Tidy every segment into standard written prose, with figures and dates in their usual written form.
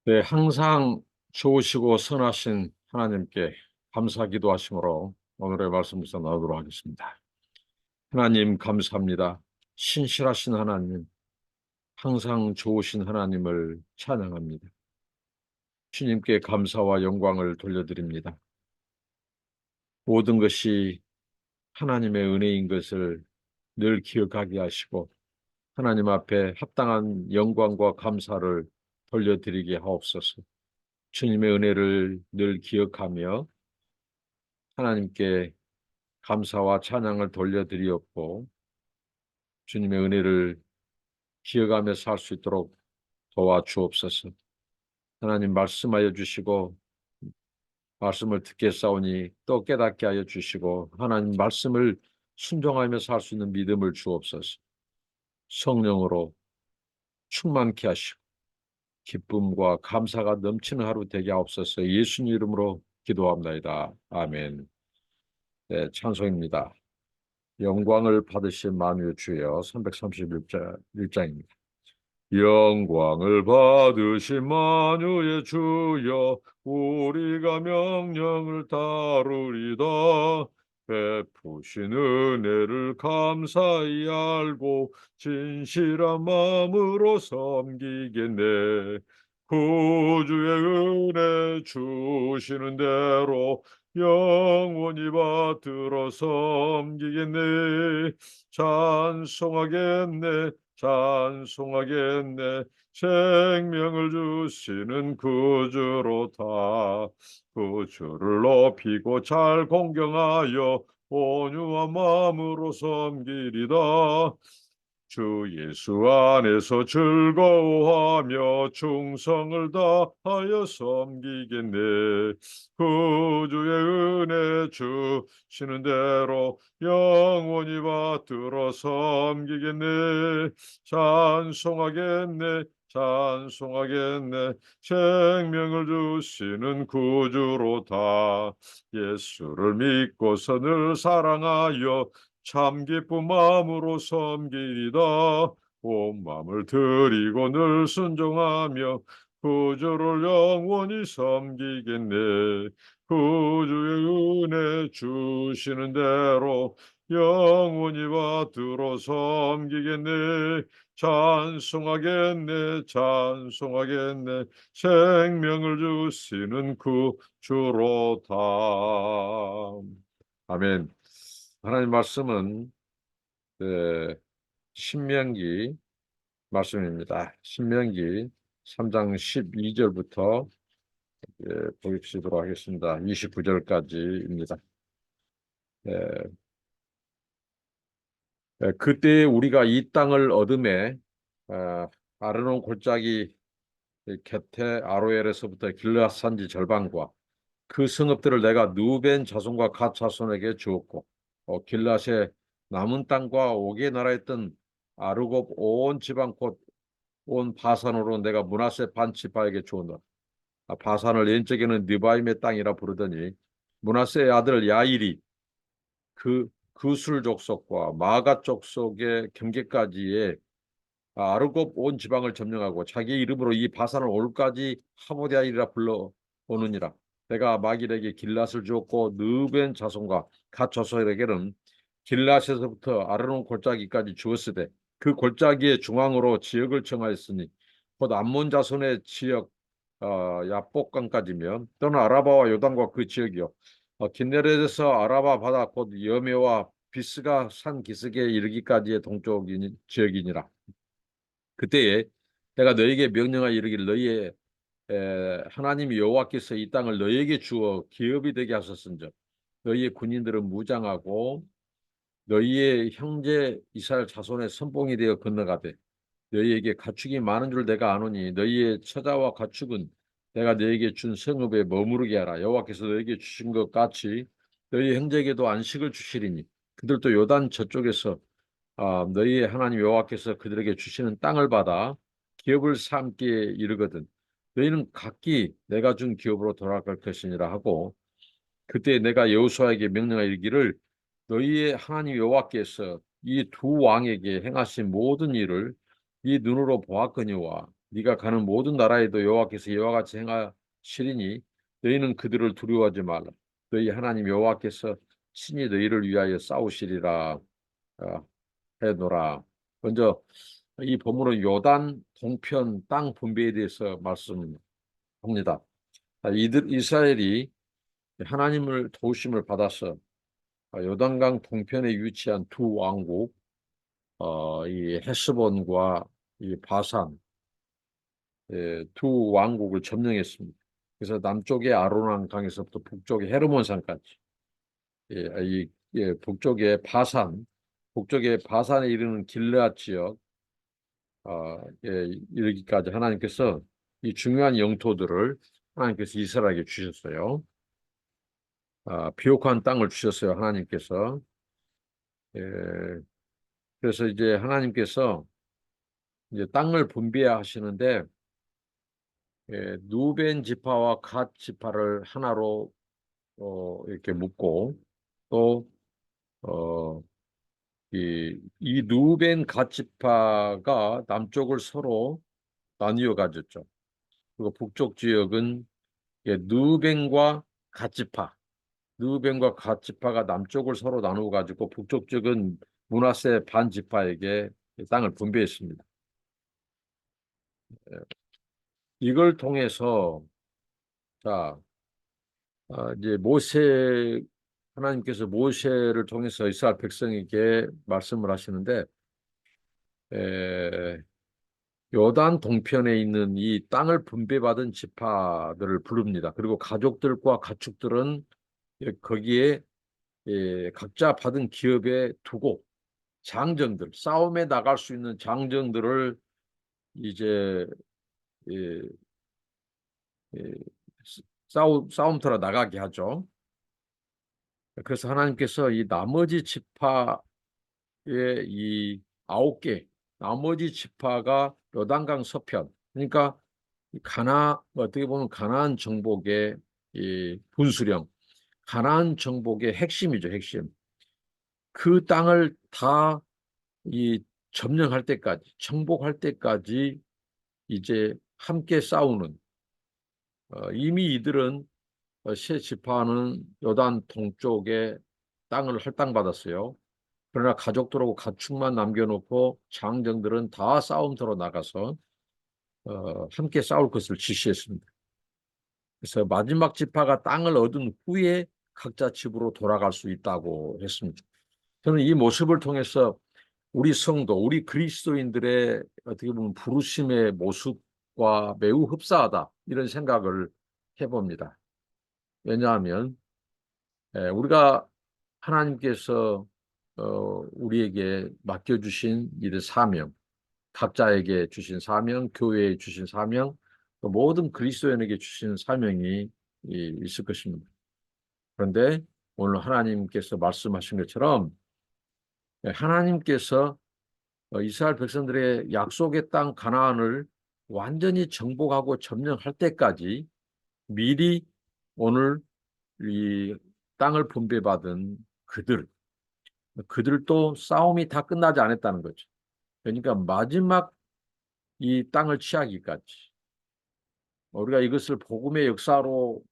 네, 항상 좋으시고 선하신 하나님께 감사 기도하심으로 오늘의 말씀부터 나누도록 하겠습니다. 하나님 감사합니다. 신실하신 하나님, 항상 좋으신 하나님을 찬양합니다. 주님께 감사와 영광을 돌려드립니다. 모든 것이 하나님의 은혜인 것을 늘 기억하게 하시고 하나님 앞에 합당한 영광과 감사를 돌려드리게 하옵소서. 주님의 은혜를 늘 기억하며 하나님께 감사와 찬양을 돌려드리었고 주님의 은혜를 기억하며 살 수 있도록 도와주옵소서. 하나님 말씀하여 주시고 말씀을 듣게 싸우니 또 깨닫게 하여 주시고 하나님 말씀을 순종하며 살 수 있는 믿음을 주옵소서. 성령으로 충만케 하시고 기쁨과 감사가 넘치는 하루 되게 하옵소서. 예수님 이름으로 기도합나이다. 아멘. 네, 찬송입니다. 영광을 받으신 만유의 주여 331장입니다. 영광을 받으신 만유의 주여 우리가 명령을 따르리다. 베푸신 은혜를 감사히 알고 진실한 마음으로 섬기겠네. 구주의 은혜 주시는 대로 영원히 받들어 섬기겠네. 찬송하겠네. 찬송하겠네. 생명을 주시는 구주로다. 구주를 높이고 잘 공경하여 온유한 마음으로 섬기리다. 주 예수 안에서 즐거워하며 충성을 다하여 섬기겠네. 구주의 은혜 주시는 대로 영원히 받들어 섬기겠네. 찬송하겠네. 찬송하겠네. 생명을 주시는 구주로다. 예수를 믿고서 늘 사랑하여 참 기쁜 마음으로 섬기리다. 온 마음을 드리고 늘 순종하며 구주를 영원히 섬기겠네. 구주의 은혜 주시는 대로 영원히 받들어 섬기겠네. 찬송하겠네. 찬송하겠네. 생명을 주시는 구주로다. 아멘. 하나님 말씀은 신명기 말씀입니다. 신명기 3장 12절부터 보시도록 하겠습니다. 29절까지입니다. 그때 우리가 이 땅을 얻음에 아르논 골짜기 곁에 아로엘에서부터 길르앗 산지 절반과 그 성읍들을 내가 누벤 자손과 갓 자손에게 주었고 길르앗의 남은 땅과 옥의 나라였던 아르곱 온 지방 곧 온 바산으로 내가 므낫세 반 지파에게 주었노라. 바산을 옛적에는 느바임의 땅이라 부르더니 므낫세의 아들 야일이 그 그술 족속과 마가 족속의 경계까지의 아르곱 온 지방을 점령하고 자기 이름으로 이 바산을 올까지 하보데아이라 불러 오느니라. 내가 마길에게 길앗을 주었고 느벤 자손과 갓 자손에게는 길앗에서부터 아르논 골짜기까지 주었으되 그 골짜기의 중앙으로 지역을 정하였으니 곧 암몬 자손의 지역 야복강까지며 또는 아라바와 요단과 그 지역이요 긴네렛에서 아라바 바다 곧 여메와 비스가 산 기슭에 이르기까지의 동쪽 지역이니라. 그때에 내가 너에게 명령하여 이르기를 너희의 하나님 여호와께서 이 땅을 너희에게 주어 기업이 되게 하셨은즉 너희의 군인들은 무장하고 너희의 형제 이스라엘 자손의 선봉이 되어 건너가되 너희에게 가축이 많은 줄 내가 아노니 너희의 처자와 가축은 내가 너희에게 준 성읍에 머무르게 하라. 여호와께서 너희에게 주신 것 같이 너희 형제에게도 안식을 주시리니 그들도 요단 저쪽에서 너희의 하나님 여호와께서 그들에게 주시는 땅을 받아 기업을 삼게 이르거든 너희는 각기 내가 준 기업으로 돌아갈 것이니라 하고 그때 내가 여호수아에게 명령하여 이르기를 너희의 하나님 여호와께서 이 두 왕에게 행하신 모든 일을 이 눈으로 보았거니와 네가 가는 모든 나라에도 여호와께서 이와 같이 행하시리니 너희는 그들을 두려워하지 말라. 너희 하나님 여호와께서 친히 너희를 위하여 싸우시리라 해노라. 먼저 이 본문은 요단 동편 땅 분배에 대해서 말씀합니다. 이스라엘이 하나님을 도우심을 받아서 요단강 동편에 위치한 두 왕국, 이 헤스본과 이 바산 두 왕국을 점령했습니다. 그래서 남쪽의 아로란 강에서부터 북쪽의 헤르몬 산까지, 북쪽의 북쪽의 바산에 이르는 길르앗 지역, 이르기까지 하나님께서 이 중요한 영토들을 하나님께서 이스라엘에게 주셨어요. 비옥한 땅을 주셨어요, 하나님께서. 예, 그래서 이제 하나님께서 이제 땅을 분배하시는데, 누벤 지파와 갓 지파를 하나로 이렇게 묶고, 또 이 누벤 갓 지파가 남쪽을 서로 나뉘어 가졌죠. 그리고 북쪽 지역은 누벤과 갓 지파, 누벤과 갓 지파가 남쪽을 서로 나누어 가지고 북쪽 지역은 므낫세 반 지파에게 땅을 분배했습니다. 이걸 통해서 자, 이제 하나님께서 모세를 통해서 이스라엘 백성에게 말씀을 하시는데, 에, 요단 동편에 있는 이 땅을 분배받은 지파들을 부릅니다. 그리고 가족들과 가축들은 거기에 각자 받은 기업에 두고 장정들, 싸움에 나갈 수 있는 장정들을 이제 예, 예, 싸움터로 나가게 하죠. 그래서 하나님께서 이 나머지 지파의 이 9개, 나머지 지파가 요단강 서편, 그러니까 어떻게 보면 가나안 정복의 이 분수령, 가나안 정복의 핵심이죠, 핵심. 그 땅을 다 이 점령할 때까지, 정복할 때까지 이제 함께 싸우는, 이미 이들은 세 지파는 요단 동쪽에 땅을 할당받았어요. 그러나 가족들하고 가축만 남겨놓고 장정들은 다 싸움터로 나가서 함께 싸울 것을 지시했습니다. 그래서 마지막 지파가 땅을 얻은 후에 각자 집으로 돌아갈 수 있다고 했습니다. 저는 이 모습을 통해서 우리 성도, 우리 그리스도인들의 어떻게 보면 부르심의 모습과 매우 흡사하다, 이런 생각을 해봅니다. 왜냐하면 우리가 하나님께서 우리에게 맡겨주신 일의 사명, 각자에게 주신 사명, 교회에 주신 사명, 또 모든 그리스도인에게 주신 사명이 있을 것입니다. 그런데 오늘 하나님께서 말씀하신 것처럼 하나님께서 이스라엘 백성들의 약속의 땅 가나안을 완전히 정복하고 점령할 때까지 미리 오늘 이 땅을 분배받은 그들도 싸움이 다 끝나지 않았다는 거죠. 그러니까 마지막 이 땅을 취하기까지, 우리가 이것을 복음의 역사로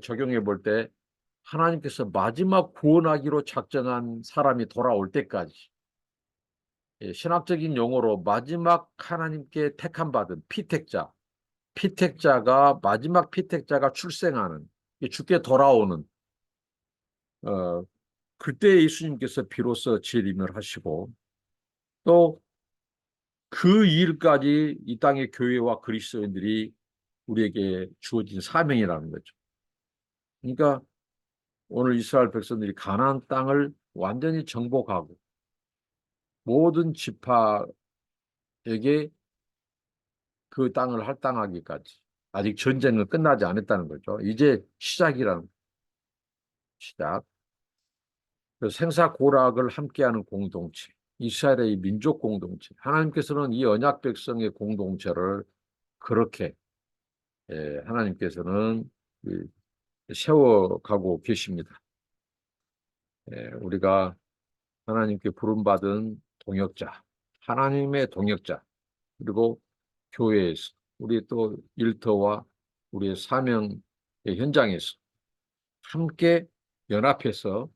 적용해 볼 때 하나님께서 마지막 구원하기로 작정한 사람이 돌아올 때까지, 신학적인 용어로 마지막 하나님께 택함 받은 피택자가 마지막 피택자가 출생하는, 죽게 돌아오는 그때 예수님께서 비로소 재림을 하시고, 또 그 일까지 이 땅의 교회와 그리스도인들이 우리에게 주어진 사명이라는 거죠. 그러니까 오늘 이스라엘 백성들이 가나안 땅을 완전히 정복하고 모든 지파에게 그 땅을 할당하기까지, 아직 전쟁은 끝나지 않았다는 거죠. 이제 시작이라는 시작. 생사고락을 함께하는 공동체, 이스라엘의 민족 공동체, 하나님께서는 이 언약 백성의 공동체를 그렇게 하나님께서는 세워가고 계십니다. 우리가 하나님께 부름받은 동역자, 하나님의 동역자, 그리고 교회에서, 우리 또 일터와 우리의 사명의 현장에서 함께 연합해서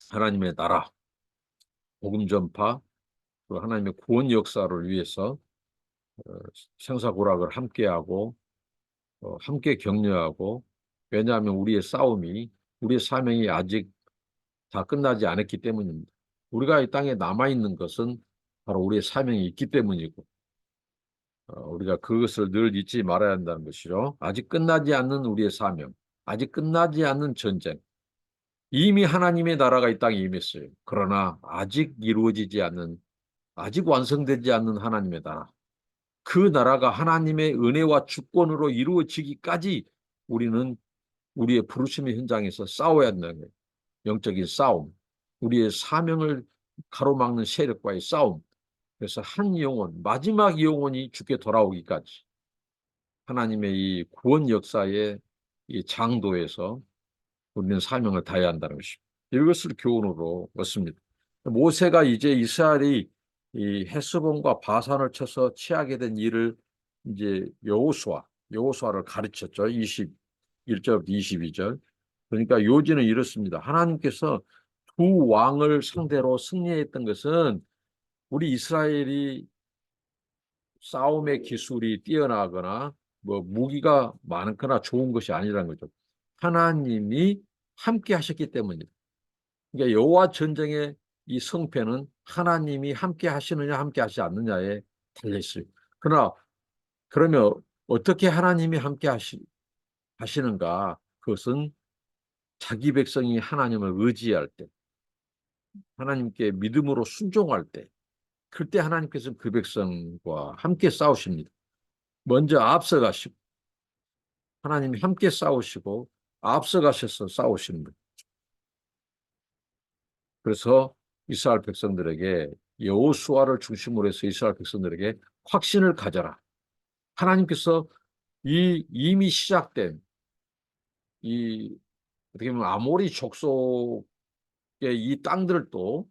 하나님의 나라, 복음 전파, 또 하나님의 구원 역사를 위해서 어, 생사고락을 함께하고 함께 격려하고, 왜냐하면 우리의 사명이 아직 다 끝나지 않았기 때문입니다. 우리가 이 땅에 남아있는 것은 바로 우리의 사명이 있기 때문이고, 우리가 그것을 늘 잊지 말아야 한다는 것이죠. 아직 끝나지 않는 우리의 사명, 아직 끝나지 않는 전쟁. 이미 하나님의 나라가 이 땅에 임했어요. 그러나 아직 이루어지지 않는, 아직 완성되지 않는 하나님의 나라. 그 나라가 하나님의 은혜와 주권으로 이루어지기까지 우리는 우리의 부르심의 현장에서 싸워야 한다는 거예요. 영적인 싸움, 우리의 사명을 가로막는 세력과의 싸움. 그래서 한 영혼, 마지막 영혼이 주께 돌아오기까지 하나님의 이 구원 역사의 이 장도에서 우리는 사명을 다해야 한다는 것입니다. 이것을 교훈으로 얻습니다. 모세가 이제 이스라엘이 이 헤스본과 바산을 쳐서 취하게 된 일을 이제 여호수아를 가르쳤죠. 21절부터 22절. 그러니까 요지는 이렇습니다. 하나님께서 두 왕을 상대로 승리했던 것은 우리 이스라엘이 싸움의 기술이 뛰어나거나 뭐 무기가 많거나 좋은 것이 아니라는 거죠. 하나님이 함께 하셨기 때문입니다. 그러니까 여호와 전쟁의 이 성패는 하나님이 함께 하시느냐 함께 하시지 않느냐에 달려 있어요. 그러면 어떻게 하나님이 함께 하시는가? 그것은 자기 백성이 하나님을 의지할 때, 하나님께 믿음으로 순종할 때, 그때 하나님께서는 그 백성과 함께 싸우십니다. 먼저 앞서가시고 하나님이 함께 싸우시고 앞서가셔서 싸우시는 거예요. 그래서 이스라엘 백성들에게, 여호수아를 중심으로 해서 이스라엘 백성들에게 확신을 가져라. 하나님께서 이미 시작된 이 어떻게 보면 아모리 족속의 이 땅들도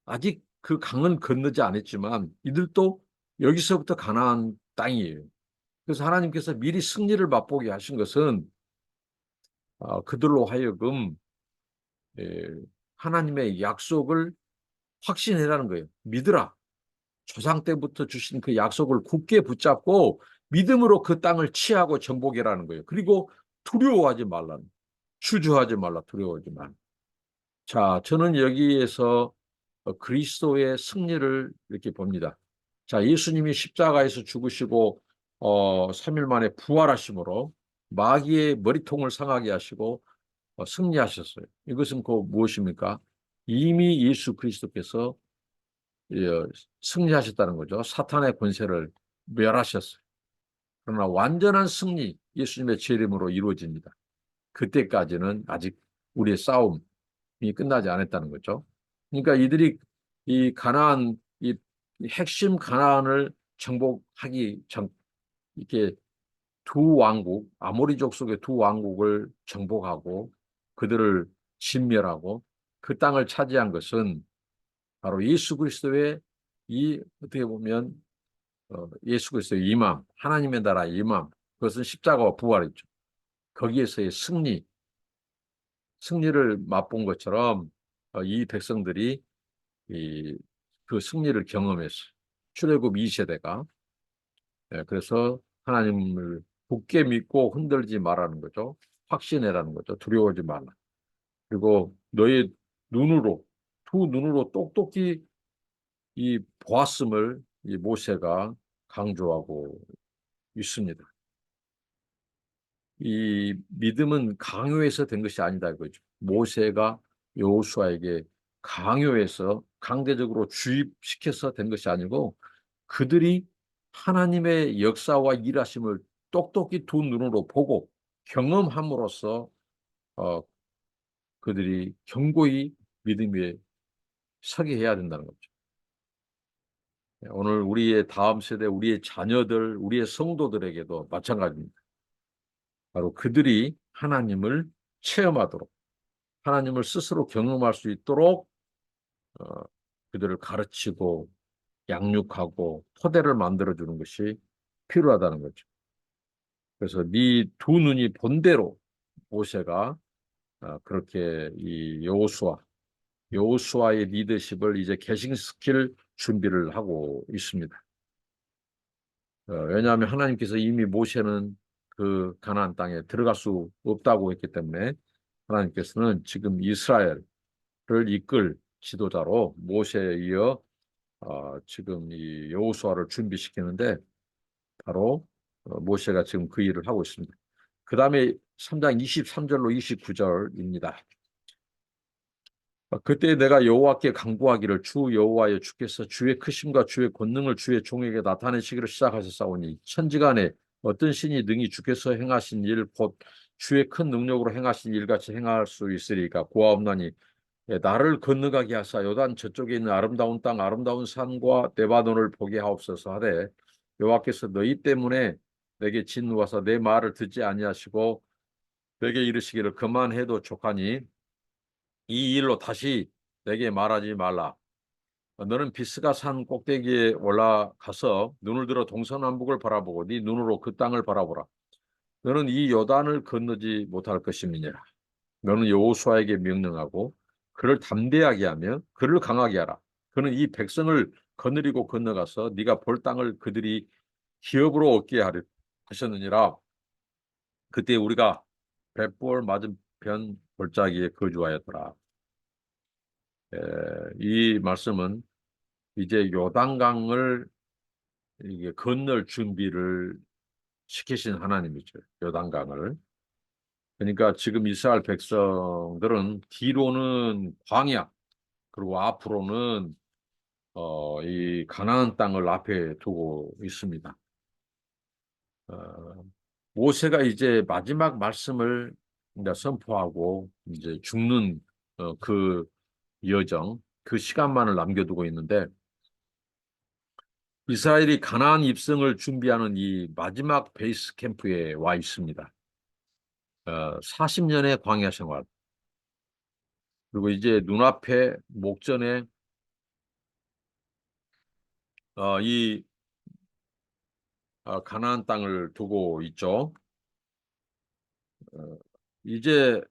아직 그 강은 건너지 않았지만 이들도 여기서부터 가나안 땅이에요. 그래서 하나님께서 미리 승리를 맛보게 하신 것은 그들로 하여금 예, 하나님의 약속을 확신해라는 거예요. 믿으라. 조상 때부터 주신 그 약속을 굳게 붙잡고 믿음으로 그 땅을 취하고 정복이라는 거예요. 그리고 두려워하지 말라. 주저하지 말라. 두려워하지 말라. 자, 저는 여기에서 그리스도의 승리를 이렇게 봅니다. 자, 예수님이 십자가에서 죽으시고 3일 만에 부활하심으로 마귀의 머리통을 상하게 하시고 승리하셨어요. 이것은 그 무엇입니까? 이미 예수 그리스도께서 승리하셨다는 거죠. 사탄의 권세를 멸하셨어요. 그러나 완전한 승리, 예수님의 제 이름으로 이루어집니다. 그때까지는 아직 우리의 싸움이 끝나지 않았다는 거죠. 그러니까 이들이 이 핵심 가나안을 정복하기 전, 이렇게 아모리족 속의 두 왕국을 정복하고 그들을 진멸하고 그 땅을 차지한 것은 바로 예수 그리스도의 어떻게 보면 예수 그리스도의 임함, 하나님의 나라 임함, 그것은 십자가와 부활이죠. 거기에서의 승리를 맛본 것처럼 이 백성들이 그 승리를 경험했어요. 출애굽 2세대가. 그래서 하나님을 굳게 믿고 흔들지 말라는 거죠. 확신해라는 거죠. 두려워하지 말라. 그리고 너의 눈으로, 두 눈으로 똑똑히 보았음을 이 모세가 강조하고 있습니다. 이 믿음은 강요해서 된 것이 아니다 이거죠. 모세가 여호수아에게 강요해서 강제적으로 주입시켜서 된 것이 아니고 그들이 하나님의 역사와 일하심을 똑똑히 두 눈으로 보고 경험함으로써 어, 그들이 견고히 믿음에 서게 해야 된다는 거죠. 오늘 우리의 다음 세대, 우리의 자녀들, 우리의 성도들에게도 마찬가지입니다. 바로 그들이 하나님을 체험하도록, 하나님을 스스로 경험할 수 있도록 어, 그들을 가르치고 양육하고 토대를 만들어주는 것이 필요하다는 거죠. 그래서 네 두 눈이 본대로 모세가 그렇게 이 여호수아의 리더십을 이제 계승시킬 준비를 하고 있습니다. 왜냐하면 하나님께서 이미 모세는 그 가나안 땅에 들어갈 수 없다고 했기 때문에 하나님께서는 지금 이스라엘을 이끌 지도자로 모세에 이어 지금 이 여호수아를 준비시키는데 바로 모세가 지금 그 일을 하고 있습니다. 그 다음에 3장 23절로 29절입니다. 그때 내가 여호와께 간구하기를 주 여호와여 주께서 주의 크심과 주의 권능을 주의 종에게 나타내시기를 시작하셨사오니 천지간에 어떤 신이 능히 주께서 행하신 일 곧 주의 큰 능력으로 행하신 일같이 행할 수 있으리까 고아옵나니 나를 건너가게 하사 요단 저쪽에 있는 아름다운 땅 아름다운 산과 레바논을 보게 하옵소서 하되 여호와께서 너희 때문에 내게 진노하사 내 말을 듣지 아니하시고 내게 이르시기를 그만해도 족하니 이 일로 다시 내게 말하지 말라. 너는 비스가 산 꼭대기에 올라가서 눈을 들어 동서남북을 바라보고 네 눈으로 그 땅을 바라보라. 너는 이 요단을 건너지 못할 것임이니라. 너는 여호수아에게 명령하고 그를 담대하게 하며 그를 강하게 하라. 그는 이 백성을 거느리고 건너가서 네가 볼 땅을 그들이 기업으로 얻게 하려 하셨느니라. 그때 우리가 벳볼 맞은편 골짜기에 거주하였더라. 이 말씀은 이제 요단강을 이게 건널 준비를 시키신 하나님이죠. 요단강을. 그러니까 지금 이스라엘 백성들은 뒤로는 광야, 그리고 앞으로는 이 가나안 땅을 앞에 두고 있습니다. 어, 모세가 이제 마지막 말씀을 이제 선포하고 이제 죽는 그 여정, 그 시간만을 남겨두고 있는데 이스라엘이 가나안 입성을 준비하는 이 마지막 베이스 캠프에 와 있습니다. 40년의 광야 생활, 그리고 이제 눈앞에 목전에 이 가나안 땅을 두고 있죠. 어, 이제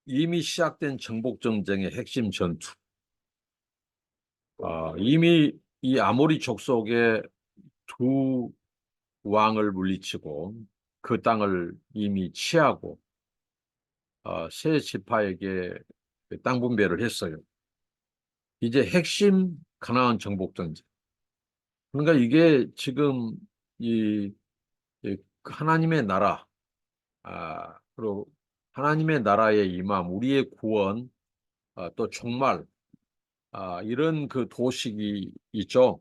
이미 시작된 정복 전쟁의 핵심 전투. 이미 이 아모리 족속의 두 왕을 물리치고 그 땅을 이미 취하고 세 지파에게 땅 분배를 했어요. 이제 핵심 가나안 정복 전쟁. 그러니까 이게 지금 이, 이 하나님의 나라, 그리고 하나님의 나라의 임함, 우리의 구원, 또 종말, 이런 그 도식이 있죠.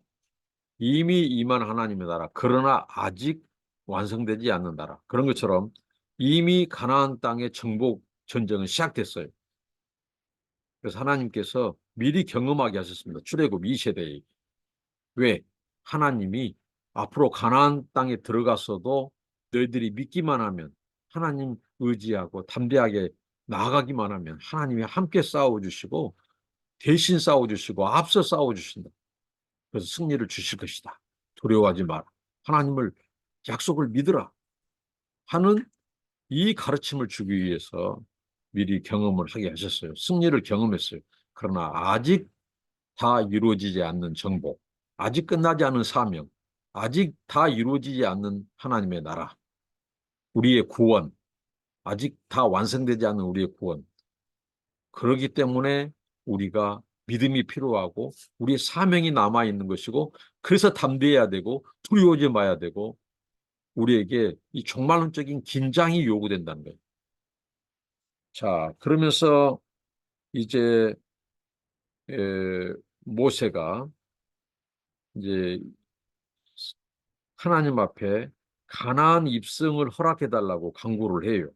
이미 임한 하나님의 나라. 그러나 아직 완성되지 않는 나라. 그런 것처럼 이미 가나안 땅의 정복 전쟁은 시작됐어요. 그래서 하나님께서 미리 경험하게 하셨습니다. 출애굽 2세대에. 왜? 하나님이 앞으로 가나안 땅에 들어갔어도 너희들이 믿기만 하면 하나님 의지하고 담대하게 나아가기만 하면 하나님이 함께 싸워주시고 대신 싸워주시고 앞서 싸워주신다. 그래서 승리를 주실 것이다. 두려워하지 마라. 하나님을 약속을 믿으라 하는 이 가르침을 주기 위해서 미리 경험을 하게 하셨어요. 승리를 경험했어요. 그러나 아직 다 이루어지지 않는 정복, 아직 끝나지 않은 사명, 아직 다 이루어지지 않는 하나님의 나라, 우리의 구원, 아직 다 완성되지 않는 우리의 구원. 그렇기 때문에 우리가 믿음이 필요하고 우리의 사명이 남아있는 것이고 그래서 담대해야 되고 두려워하지 마야 되고 우리에게 이 종말론적인 긴장이 요구된다는 거예요. 자, 그러면서 이제 모세가 이제 하나님 앞에 가나안 입성을 허락해 달라고 간구를 해요.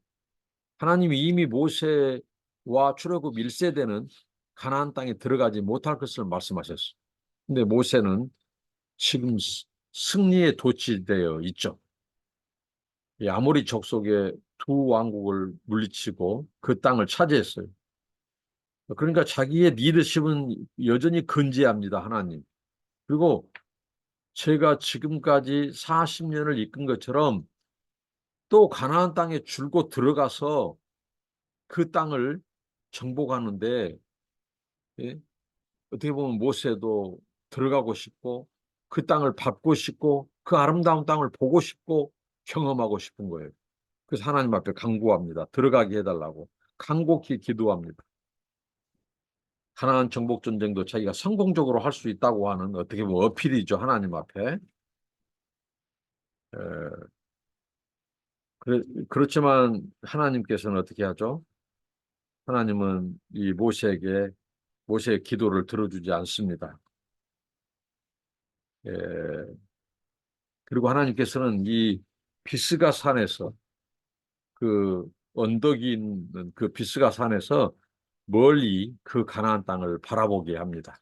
하나님이 이미 모세와 출애굽 1세대는 가나안 땅에 들어가지 못할 것을 말씀하셨어요. 근데 모세는 지금 승리에 도취되어 있죠. 이 아모리 족속의 두 왕국을 물리치고 그 땅을 차지했어요. 그러니까 자기의 리더십은 여전히 건재합니다, 하나님. 그리고 제가 지금까지 40년을 이끈 것처럼 또 가나안 땅에 줄곧 들어가서 그 땅을 정복하는데, 예? 어떻게 보면 모세도 들어가고 싶고 그 땅을 밟고 싶고 그 아름다운 땅을 보고 싶고 경험하고 싶은 거예요. 그래서 하나님 앞에 간구합니다. 들어가게 해달라고 간곡히 기도합니다. 가나안 정복 전쟁도 자기가 성공적으로 할 수 있다고 하는 어떻게 보면 어필이죠. 하나님 앞에. 에, 그렇지만 하나님께서는 어떻게 하죠? 하나님은 이 모세의 기도를 들어주지 않습니다. 예, 그리고 하나님께서는 이 비스가 산에서 그 언덕이 있는 그 비스가 산에서 멀리 그 가나안 땅을 바라보게 합니다.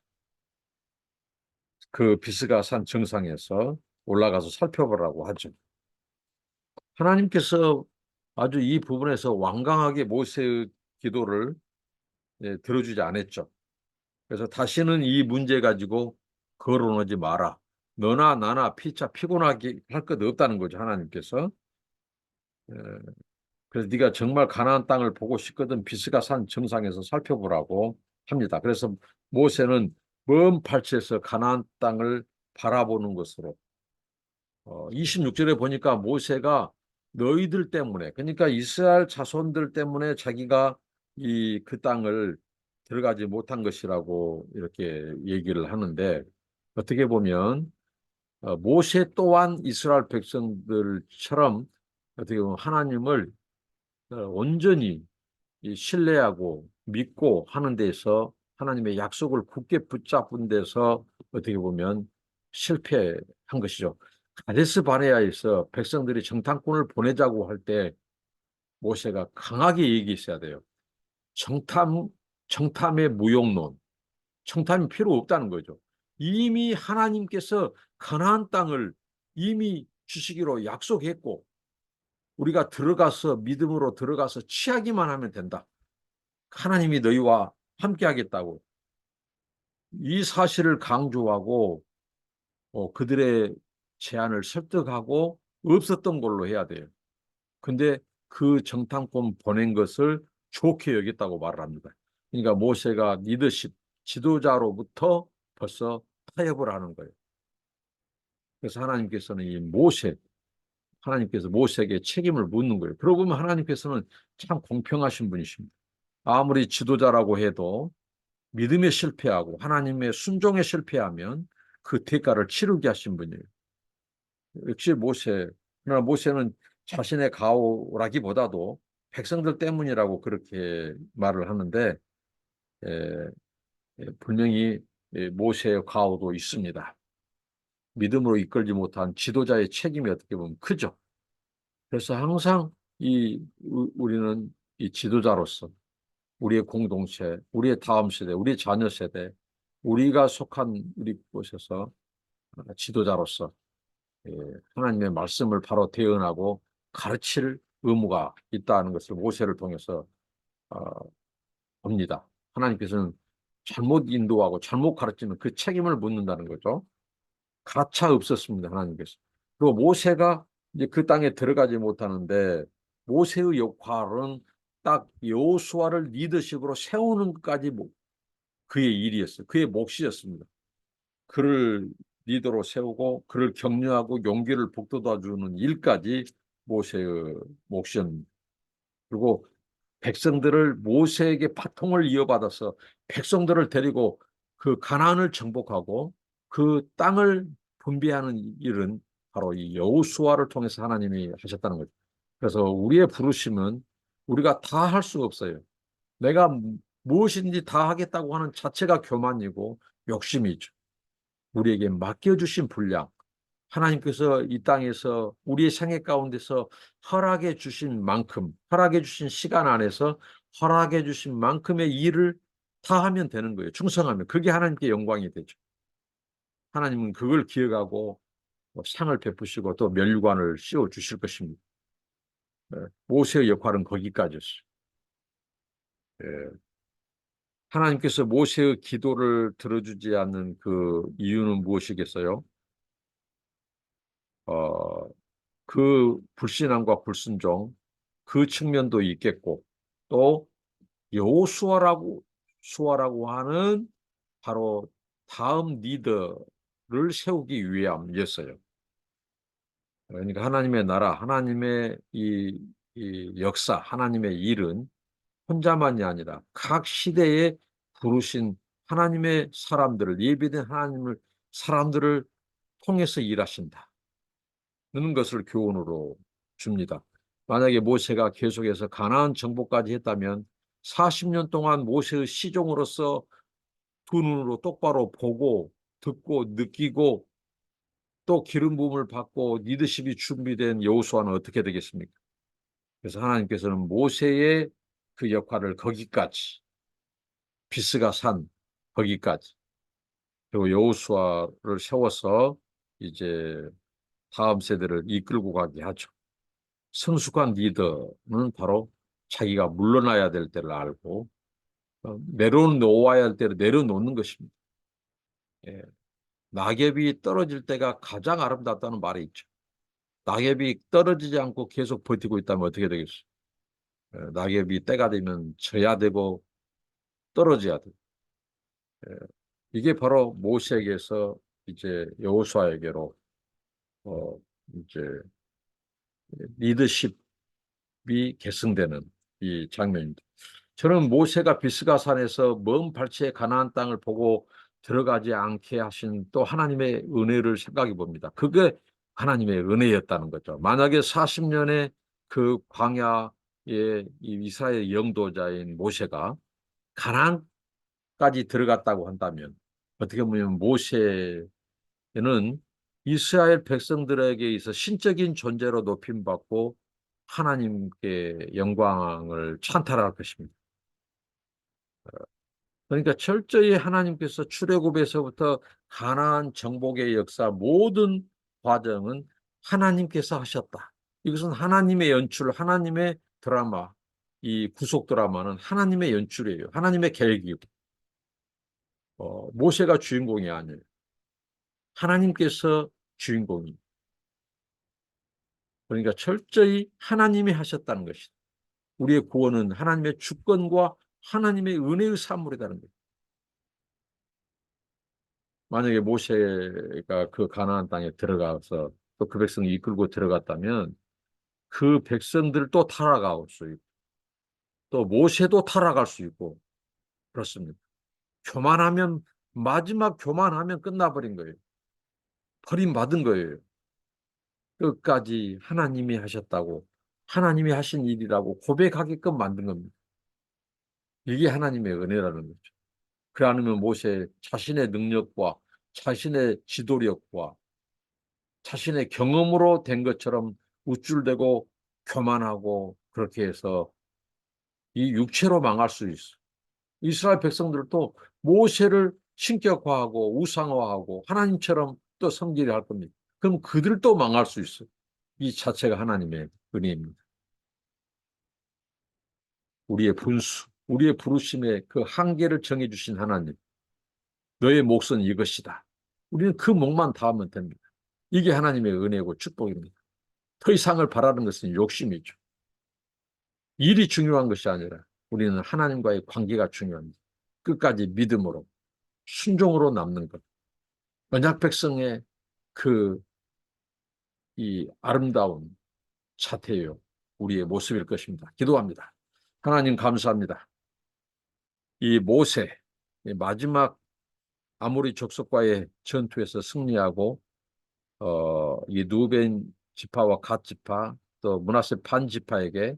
그 비스가 산 정상에서 올라가서 살펴보라고 하죠. 하나님께서 아주 이 부분에서 완강하게 모세의 기도를 들어주지 않았죠. 그래서 다시는 이 문제 가지고 거론하지 마라. 너나 나나 피차 피곤하게 할 것 없다는 거죠, 하나님께서. 예, 그래서 네가 정말 가나안 땅을 보고 싶거든 비스가 산 정상에서 살펴보라고 합니다. 그래서 모세는 먼 발치에서 가나안 땅을 바라보는 것으로 26절에 보니까 모세가 너희들 때문에 그러니까 이스라엘 자손들 때문에 자기가 이 그 땅을 들어가지 못한 것이라고 이렇게 얘기를 하는데 어떻게 보면 모세 또한 이스라엘 백성들처럼 어떻게 보면 하나님을 온전히 이 신뢰하고 믿고 하는 데서 하나님의 약속을 굳게 붙잡은 데서 어떻게 보면 실패한 것이죠. 가데스 바네아에서 백성들이 정탐꾼을 보내자고 할 때 모세가 강하게 얘기했어야 돼요. 정탐, 정탐의 무용론, 정탐이 필요 없다는 거죠. 이미 하나님께서 가나안 땅을 이미 주시기로 약속했고 우리가 들어가서 믿음으로 들어가서 취하기만 하면 된다. 하나님이 너희와 함께 하겠다고. 이 사실을 강조하고 그들의 제안을 설득하고 없었던 걸로 해야 돼요. 근데 그 정탐꾼 보낸 것을 좋게 여겼다고 말을 합니다. 그러니까 모세가 리더십, 지도자로부터 벌써 타협을 하는 거예요. 그래서 하나님께서는 하나님께서 모세에게 책임을 묻는 거예요. 그러고 보면 하나님께서는 참 공평하신 분이십니다. 아무리 지도자라고 해도 믿음에 실패하고 하나님의 순종에 실패하면 그 대가를 치르게 하신 분이에요. 역시 그러나 모세는 자신의 가오라기보다도 백성들 때문이라고 그렇게 말을 하는데 에, 분명히 모세의 가오도 있습니다. 믿음으로 이끌지 못한 지도자의 책임이 어떻게 보면 크죠. 그래서 항상 우리는 이 지도자로서 우리의 공동체, 우리의 다음 세대, 우리의 자녀 세대, 우리가 속한 우리 곳에서 지도자로서 하나님의 말씀을 바로 대언하고 가르칠 의무가 있다는 것을 모세를 통해서 어, 봅니다. 하나님께서는 잘못 인도하고 잘못 가르치면 그 책임을 묻는다는 거죠. 가차 없었습니다. 하나님께서. 그리고 모세가 이제 그 땅에 들어가지 못하는데 모세의 역할은 딱 여호수아를 리더십으로 세우는 것까지 그의 일이었어요. 그의 몫이었습니다. 그를 리더로 세우고 그를 격려하고 용기를 북돋아주는 일까지 모세의 몫이었습니다. 그리고 백성들을 모세에게 바통을 이어받아서 백성들을 데리고 그 가나안을 정복하고 그 땅을 분배하는 일은 바로 이 여호수아를 통해서 하나님이 하셨다는 거죠. 그래서 우리의 부르심은 우리가 다 할 수 없어요. 내가 무엇인지 다 하겠다고 하는 자체가 교만이고 욕심이죠. 우리에게 맡겨주신 분량, 하나님께서 이 땅에서 우리의 생애 가운데서 허락해 주신 만큼, 허락해 주신 시간 안에서 허락해 주신 만큼의 일을 다 하면 되는 거예요. 충성하면. 그게 하나님께 영광이 되죠. 하나님은 그걸 기억하고 상을 베푸시고 또 멸관을 씌워 주실 것입니다. 모세의 역할은 거기까지였어요. 예. 하나님께서 모세의 기도를 들어주지 않는 그 이유는 무엇이겠어요? 어, 그 불신앙과 불순종 그 측면도 있겠고 또 여호수아라고 하는 바로 다음 리더를 세우기 위함이었어요. 그러니까 하나님의 나라, 하나님의 이 역사, 하나님의 일은 혼자만이 아니라 각 시대에 부르신 하나님의 사람들을 예비된 하나님을 사람들을 통해서 일하신다. 는 것을 교훈으로 줍니다. 만약에 모세가 계속해서 가나안 정복까지 했다면 40년 동안 모세의 시종으로서 두 눈으로 똑바로 보고 듣고 느끼고 또 기름 부음을 받고 리더십이 준비된 여호수아는 어떻게 되겠습니까? 그래서 하나님께서는 모세의 그 역할을 거기까지 비스가 산 거기까지 그리고 여호수아를 세워서 이제 다음 세대를 이끌고 가게 하죠. 성숙한 리더는 바로 자기가 물러나야 될 때를 알고 내려놓아야 할 때를 내려놓는 것입니다. 예. 낙엽이 떨어질 때가 가장 아름답다는 말이 있죠. 낙엽이 떨어지지 않고 계속 버티고 있다면 어떻게 되겠어요? 낙엽이 때가 되면 져야 되고 떨어져야 돼요. 예. 이게 바로 모세에게서 이제 여호수아에게로 이제 리더십이 계승되는 이 장면입니다. 저는 모세가 비스가산에서 먼 발치의 가나안 땅을 보고 들어가지 않게 하신 또 하나님의 은혜를 생각해 봅니다. 그게 하나님의 은혜였다는 거죠. 만약에 40년의 그 광야의 이 이스라엘 영도자인 모세가 가나안까지 들어갔다고 한다면 어떻게 보면 모세는 이스라엘 백성들에게 있어 신적인 존재로 높임받고 하나님께 영광을 찬탈할 것입니다. 그러니까 철저히 하나님께서 출애굽에서부터 가나안 정복의 역사 모든 과정은 하나님께서 하셨다. 이것은 하나님의 연출, 하나님의 드라마, 이 구속 드라마는 하나님의 연출이에요. 하나님의 계획이고 모세가 주인공이 아니에요. 하나님께서 주인공이. 그러니까 철저히 하나님이 하셨다는 것이다. 우리의 구원은 하나님의 주권과 하나님의 은혜의 산물이라는 거예요. 만약에 모세가 그 가나안 땅에 들어가서 또 그 백성을 이끌고 들어갔다면 그 백성들 또 타락할 수 있고 또 모세도 타락할 수 있고 그렇습니다. 교만하면 마지막 교만하면 끝나버린 거예요. 버림받은 거예요. 끝까지 하나님이 하셨다고 하나님이 하신 일이라고 고백하게끔 만든 겁니다. 이게 하나님의 은혜라는 거죠. 그래 않으면 모세 자신의 능력과 자신의 지도력과 자신의 경험으로 된 것처럼 우쭐대고 교만하고 그렇게 해서 이 육체로 망할 수 있어. 이스라엘 백성들도 모세를 신격화하고 우상화하고 하나님처럼 또 섬기려 할 겁니다. 그럼 그들도 망할 수 있어. 이 자체가 하나님의 은혜입니다. 우리의 분수, 우리의 부르심의 그 한계를 정해주신 하나님. 너의 몫은 이것이다. 우리는 그 몫만 닿으면 됩니다. 이게 하나님의 은혜고 축복입니다. 더 이상을 바라는 것은 욕심이죠. 일이 중요한 것이 아니라 우리는 하나님과의 관계가 중요합니다. 끝까지 믿음으로, 순종으로 남는 것. 언약 백성의 그 이 아름다운 자태요. 우리의 모습일 것입니다. 기도합니다. 하나님 감사합니다. 이 모세, 이 마지막 아모리 족속과의 전투에서 승리하고 이 누벤 지파와 갓 지파 또 므낫세 반 지파에게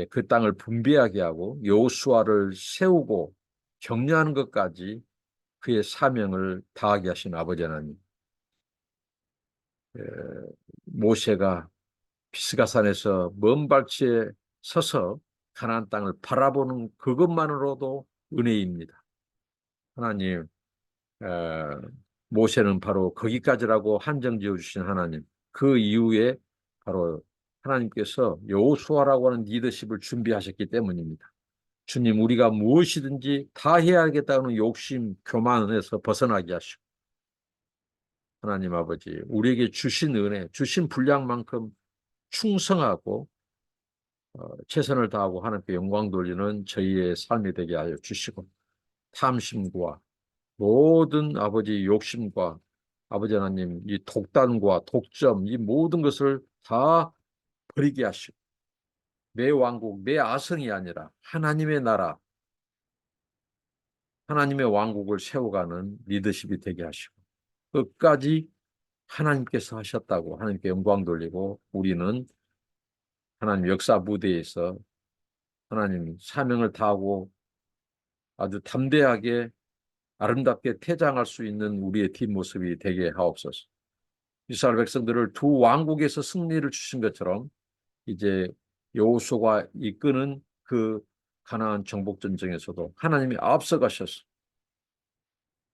그 땅을 분배하게 하고 여호수아를 세우고 격려하는 것까지 그의 사명을 다하게 하신 아버지 하나님. 모세가 비스가산에서 먼 발치에 서서 가나안 땅을 바라보는 그것만으로도 은혜입니다. 하나님, 모세는 바로 거기까지라고 한정 지어 주신 하나님. 그 이후에 바로 하나님께서 여호수아라고 하는 리더십을 준비하셨기 때문입니다. 주님, 우리가 무엇이든지 다 해야 하겠다는 욕심, 교만에서 벗어나게 하시고 하나님 아버지, 우리에게 주신 은혜, 주신 분량만큼 충성하고 최선을 다하고 하나님께 영광 돌리는 저희의 삶이 되게 하여 주시고, 탐심과 모든 아버지 욕심과 아버지 하나님 이 독단과 독점 이 모든 것을 다 버리게 하시고, 내 왕국, 내 아성이 아니라 하나님의 나라, 하나님의 왕국을 세워가는 리더십이 되게 하시고, 끝까지 하나님께서 하셨다고 하나님께 영광 돌리고, 우리는 하나님 역사 무대에서 하나님 사명을 다하고 아주 담대하게 아름답게 퇴장할 수 있는 우리의 뒷모습이 되게 하옵소서. 이스라엘 백성들을 두 왕국에서 승리를 주신 것처럼 이제 여호수아가 이끄는 그 가나안 정복 전쟁에서도 하나님이 앞서가셔서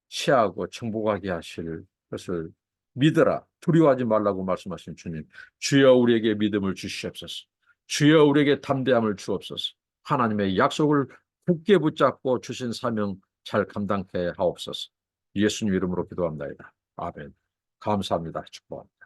취하고 정복하게 하실 것을 믿으라. 두려워하지 말라고 말씀하신 주님. 주여 우리에게 믿음을 주시옵소서. 주여 우리에게 담대함을 주옵소서. 하나님의 약속을 굳게 붙잡고 주신 사명 잘 감당케 하옵소서. 예수님 이름으로 기도합니다. 아멘. 감사합니다. 축복합니다.